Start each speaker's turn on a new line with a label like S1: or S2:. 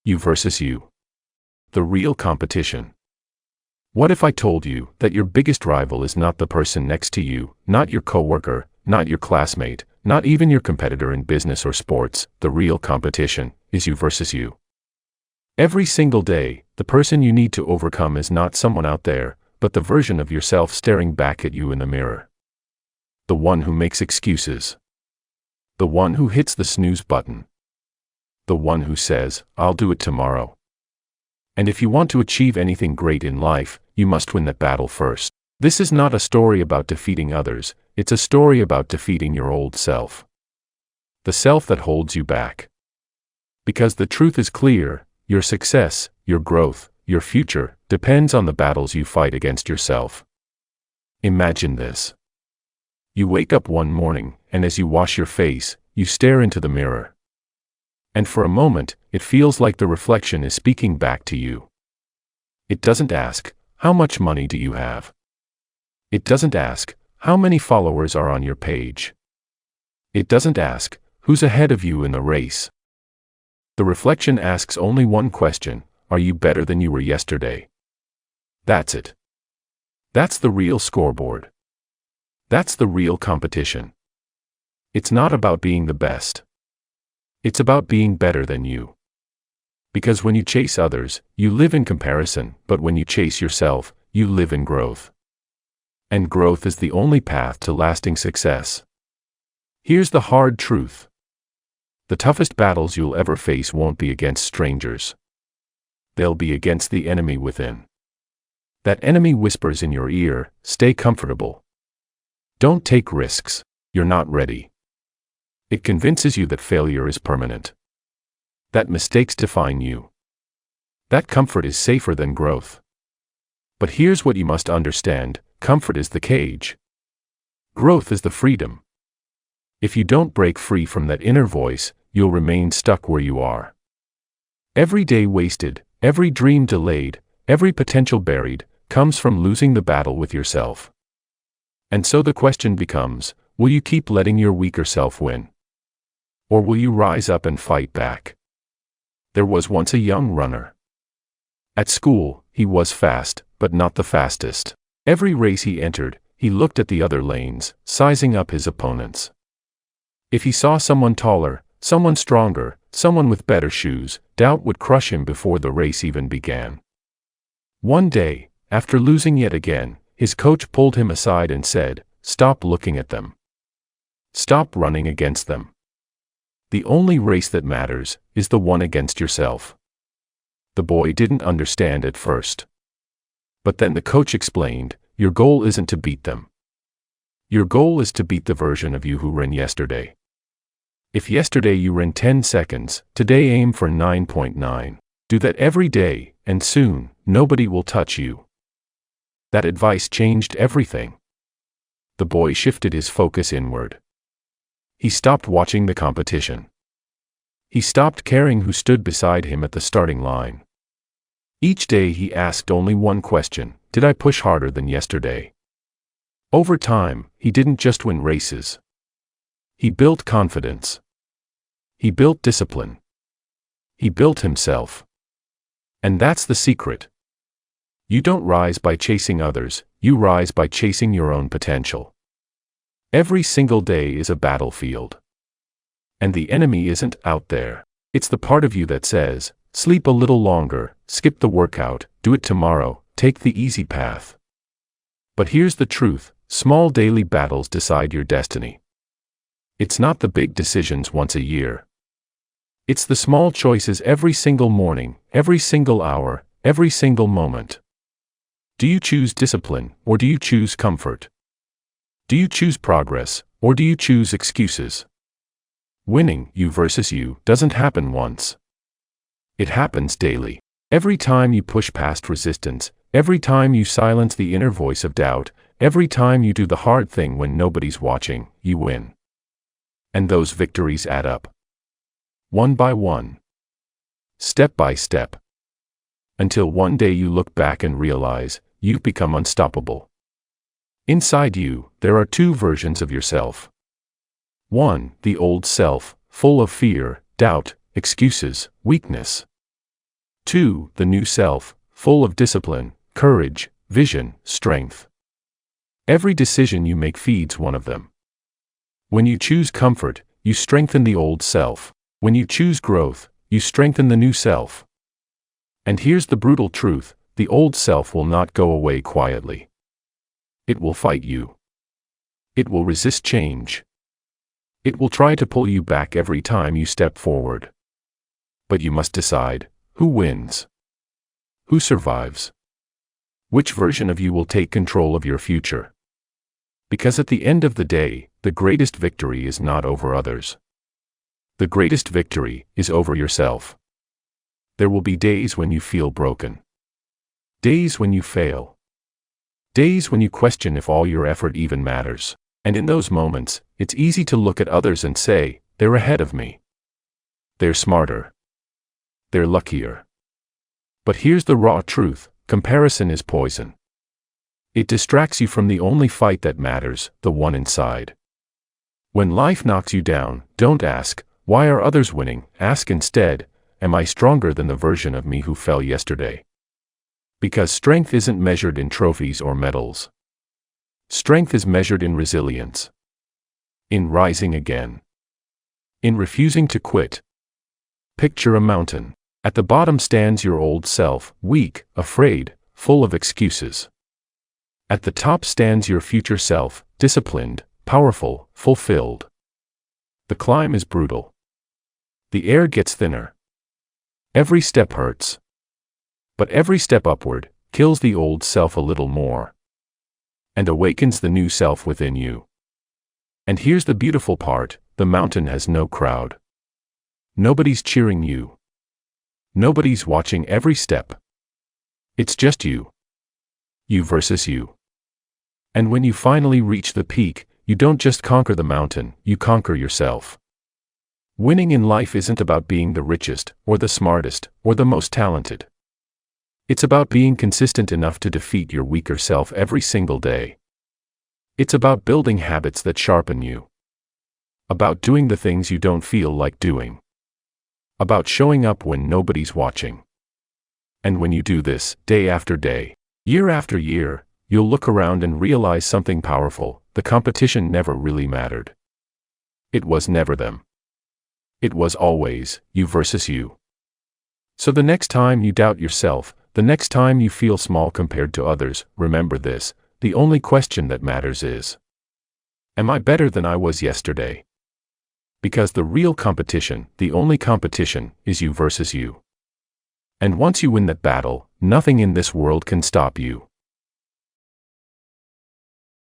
S1: You versus you. The real competition. What if I told you that your biggest rival is not the person next to you, not your coworker, not your classmate, not even your competitor in business or sports? The real competition is you versus you. Every single day, the person you need to overcome is not someone out there, but the version of yourself staring back at you in the mirror. The one who makes excuses. The one who hits the snooze button. The one who says, "I'll do it tomorrow." And if you want to achieve anything great in life, you must win that battle first. This is not a story about defeating others, it's a story about defeating your old self. The self that holds you back. Because the truth is clear, your success, your growth, your future, depends on the battles you fight against yourself. Imagine this. You wake up one morning, and as you wash your face, you stare into the mirror. And for a moment, it feels like the reflection is speaking back to you. It doesn't ask, "How much money do you have?" It doesn't ask, "How many followers are on your page?" It doesn't ask, "Who's ahead of you in the race?" The reflection asks only one question: are you better than you were yesterday? That's it. That's the real scoreboard. That's the real competition. It's not about being the best. It's about being better than you. Because when you chase others, you live in comparison, but when you chase yourself, you live in growth. And growth is the only path to lasting success. Here's the hard truth. The toughest battles you'll ever face won't be against strangers. They'll be against the enemy within. That enemy whispers in your ear, "Stay comfortable. Don't take risks. You're not ready." It convinces you that failure is permanent. That mistakes define you. That comfort is safer than growth. But here's what you must understand: comfort is the cage. Growth is the freedom. If you don't break free from that inner voice, you'll remain stuck where you are. Every day wasted, every dream delayed, every potential buried, comes from losing the battle with yourself. And so the question becomes, will you keep letting your weaker self win? Or will you rise up and fight back? There was once a young runner. At school, he was fast, but not the fastest. Every race he entered, he looked at the other lanes, sizing up his opponents. If he saw someone taller, someone stronger, someone with better shoes, doubt would crush him before the race even began. One day, after losing yet again, his coach pulled him aside and said, "Stop looking at them. Stop running against them. The only race that matters is the one against yourself." The boy didn't understand at first. But then the coach explained, "Your goal isn't to beat them. Your goal is to beat the version of you who ran yesterday. If yesterday you ran 10 seconds, today aim for 9.9. Do that every day, and soon, nobody will touch you." That advice changed everything. The boy shifted his focus inward. He stopped watching the competition. He stopped caring who stood beside him at the starting line. Each day he asked only one question: did I push harder than yesterday? Over time, he didn't just win races. He built confidence. He built discipline. He built himself. And that's the secret. You don't rise by chasing others, you rise by chasing your own potential. Every single day is a battlefield. And the enemy isn't out there. It's the part of you that says, "Sleep a little longer, skip the workout, do it tomorrow, take the easy path." But here's the truth: small daily battles decide your destiny. It's not the big decisions once a year. It's the small choices every single morning, every single hour, every single moment. Do you choose discipline, or do you choose comfort? Do you choose progress, or do you choose excuses? Winning, you versus you, doesn't happen once. It happens daily. Every time you push past resistance, every time you silence the inner voice of doubt, every time you do the hard thing when nobody's watching, you win. And those victories add up. One by one. Step by step. Until one day you look back and realize, you've become unstoppable. Inside you, there are two versions of yourself. One, the old self, full of fear, doubt, excuses, weakness. 2. The new self, full of discipline, courage, vision, strength. Every decision you make feeds one of them. When you choose comfort, you strengthen the old self. When you choose growth, you strengthen the new self. And here's the brutal truth: the old self will not go away quietly. It will fight you. It will resist change. It will try to pull you back every time you step forward. But you must decide: who wins? Who survives? Which version of you will take control of your future? Because at the end of the day, the greatest victory is not over others. The greatest victory is over yourself. There will be days when you feel broken. Days when you fail. Days when you question if all your effort even matters. And in those moments, it's easy to look at others and say, they're ahead of me. They're smarter. They're luckier. But here's the raw truth: comparison is poison. It distracts you from the only fight that matters, the one inside. When life knocks you down, don't ask, why are others winning? Ask instead, am I stronger than the version of me who fell yesterday? Because strength isn't measured in trophies or medals. Strength is measured in resilience. In rising again. In refusing to quit. Picture a mountain. At the bottom stands your old self, weak, afraid, full of excuses. At the top stands your future self, disciplined, powerful, fulfilled. The climb is brutal. The air gets thinner. Every step hurts. But every step upward kills the old self a little more. And awakens the new self within you. And here's the beautiful part: the mountain has no crowd. Nobody's cheering you. Nobody's watching every step. It's just you. You versus you. And when you finally reach the peak, you don't just conquer the mountain, you conquer yourself. Winning in life isn't about being the richest, or the smartest, or the most talented. It's about being consistent enough to defeat your weaker self every single day. It's about building habits that sharpen you. About doing the things you don't feel like doing. About showing up when nobody's watching. And when you do this, day after day, year after year, you'll look around and realize something powerful: the competition never really mattered. It was never them. It was always you versus you. So the next time you doubt yourself, the next time you feel small compared to others, remember this: the only question that matters is, am I better than I was yesterday? Because the real competition, the only competition, is you versus you. And once you win that battle, nothing in this world can stop you.